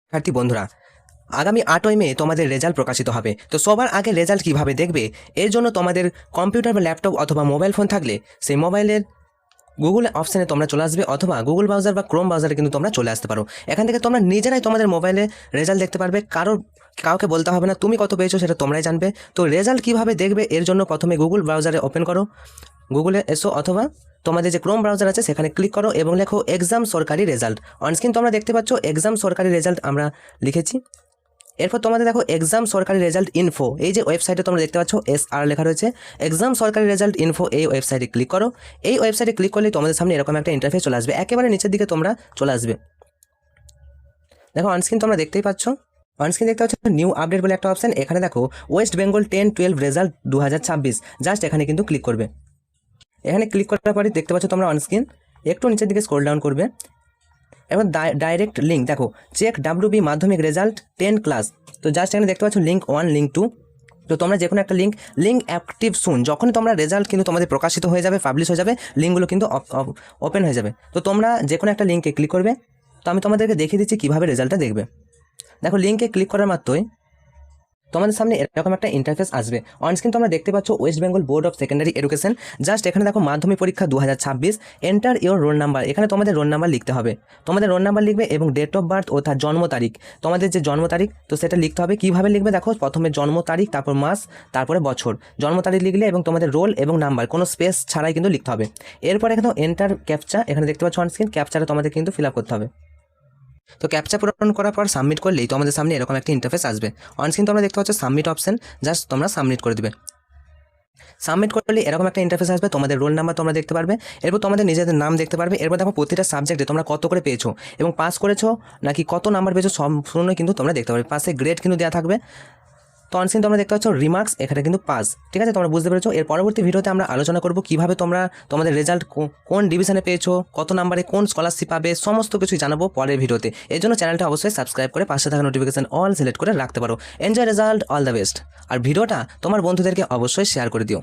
শিক্ষার্থী বন্ধুরা, আগামী 8ই মে তোমাদের রেজাল্ট প্রকাশিত হবে। তো সবার আগে রেজাল্ট কিভাবে দেখবে, এর জন্য তোমাদের কম্পিউটার বা ল্যাপটপ অথবা মোবাইল ফোন থাকলে সেই মোবাইলের গুগল অপশানে তোমরা চলে আসবে, অথবা গুগল ব্রাউজার বা ক্রোম ব্রাউজারে কিন্তু তোমরা চলে আসতে পারো। এখান থেকে তোমরা নিজেরাই তোমাদের মোবাইলে রেজাল্ট দেখতে পারবে, কাউকে বলতে হবে না, তুমি কত পেয়েছো সেটা তোমরাই জানবে। তো রেজাল্ট কিভাবে দেখবে, এর জন্য প্রথমে গুগল ব্রাউজারে ওপেন করো, গুগলে এসো, অথবা তোমাদের যে ক্রোম ব্রাউজার আছে সেখানে ক্লিক করো এবং লেখো এক্সাম সরকারি রেজাল্ট। অনস্ক্রিন তোমরা দেখতে পাচ্ছ এক্সাম সরকারি রেজাল্ট আমরা লিখেছি। এরপর তোমাদের দেখো এক্সাম সরকারি রেজাল্ট ইনফো, এই যে ওয়েবসাইটে তোমরা দেখতে পাচ্ছ SR লেখা রয়েছে, এক্সাম সরকারি রেজাল্ট ইনফো, এই ওয়েবসাইটে ক্লিক করো। এই ওয়েবসাইটে ক্লিক করলে তোমাদের সামনে এরকম একটা ইন্টারফেস চলে আসবে, একেবারে নিচের দিকে তোমরা চলে আসবে। দেখো অনস্ক্রিন তোমরা দেখতেই পাচ্ছ, অনস্ক্রিন দেখতে পাচ্ছ নিউ আপডেট বলে একটা অপশন। এখানে দেখো ওয়েস্ট বেঙ্গল 10-12 রেজাল্ট 2026, জাস্ট এখানে কিন্তু ক্লিক করবে। এখানে ক্লিক করার পরে দেখতে পাচ্ছ তোমরা অনস্ক্রিন একটু নিচের দিকে স্ক্রল ডাউন করবে। এবার ডাইরেক্ট লিঙ্ক দেখো, চেক WB মাধ্যমিক রেজাল্ট 10 ক্লাস। তো জাস্ট এখানে দেখতে পাচ্ছ লিঙ্ক 1, লিঙ্ক 2। তো তোমরা যে কোনো একটা লিঙ্ক অ্যাক্টিভ শুন, যখনই তোমরা রেজাল্ট কিন্তু তোমাদের প্রকাশিত হয়ে যাবে, পাবলিশ হয়ে যাবে, লিঙ্কগুলো কিন্তু ওপেন হয়ে যাবে। তো তোমরা যে কোনো একটা লিঙ্কে ক্লিক করবে। তো আমি তোমাদেরকে দেখিয়ে দিচ্ছি কীভাবে রেজাল্টটা দেখবে। দেখো লিঙ্কে ক্লিক করার মাত্রই তোমাদের সামনে এরকম একটা ইন্টারফেস আসবে। অনস্ক্রিন তোমরা দেখতে পাচ্ছ West Bengal board of secondary education. Just এখানে দেখো মাধ্যমিক পরীক্ষা 2026, এন্টার ইওর রোল নাম্বার। এখানে তোমাদের রোল নাম্বার লিখতে হবে, তোমাদের রোল নাম্বার লিখবে এবং ডেট অফ বার্থ ও তার জন্ম তারিখ, তোমাদের যে জন্ম তারিখ তো সেটা লিখতে হবে। কীভাবে লিখবে দেখো, প্রথমে জন্ম তারিখ, তারপর মাস, তারপরে বছর। জন্ম তারিখ লিখলে এবং তোমাদের রোল এবং নাম্বার কোনো স্পেস ছাড়াই কিন্তু লিখতে হবে। এরপর এখানে এন্টার ক্যাপচা, এখানে দেখতে পাচ্ছ অনস্ক্রিন ক্যাপচাটা তোমাদের কিন্তু ফিল আপ করতে হবে। তো ক্যাপচা পূরণ করার পর সাবমিট করলেই তোমাদের সামনে এরকম একটা ইন্টারফেস আসবে। অনস্ক্রিন তোমরা দেখতে পাচ্ছ সাবমিট অপশন, জাস্ট তোমরা সাবমিট করে দিবে। সাবমিট করলে এরকম একটা ইন্টারফেস আসবে, তোমাদের রোল নাম্বার তোমরা দেখতে পারবে, এরপর তোমাদের নিজেদের নাম দেখতে পারবে। এরপর দেখো প্রতিটা সাবজেক্টে তোমরা কত করে পেয়েছো এবং পাস করেছো নাকি কত নাম্বার পেয়েছো সম্পূর্ণ কিন্তু তোমরা দেখতে পারবে। পাশে গ্রেড কিন্তু দেওয়া থাকবে। তো অনস্ক্রিন তোমরা দেখতে পাচ্ছ রিমার্কস, এখানে কিন্তু পাস। ঠিক আছে, তোমরা বুঝতে পেরেছো। এর পরবর্তী ভিডিওতে আমরা আলোচনা করব কিভাবে তোমরা তোমাদের রেজাল্ট কোন ডিভিশনে পেয়েছো, কত নাম্বারে কোন স্কলারশিপ পাবে, সমস্ত কিছুই জানাবো পরের ভিডিওতে। এই জন্য চ্যানেলটা অবশ্যই সাবস্ক্রাইব করে পাশে থাকা নোটিফিকেশন অল সিলেক্ট করে রাখতে পারো। Enjoy result, all the best. আর ভিডিওটা তোমার বন্ধুদেরকে অবশ্যই শেয়ার করে দিও।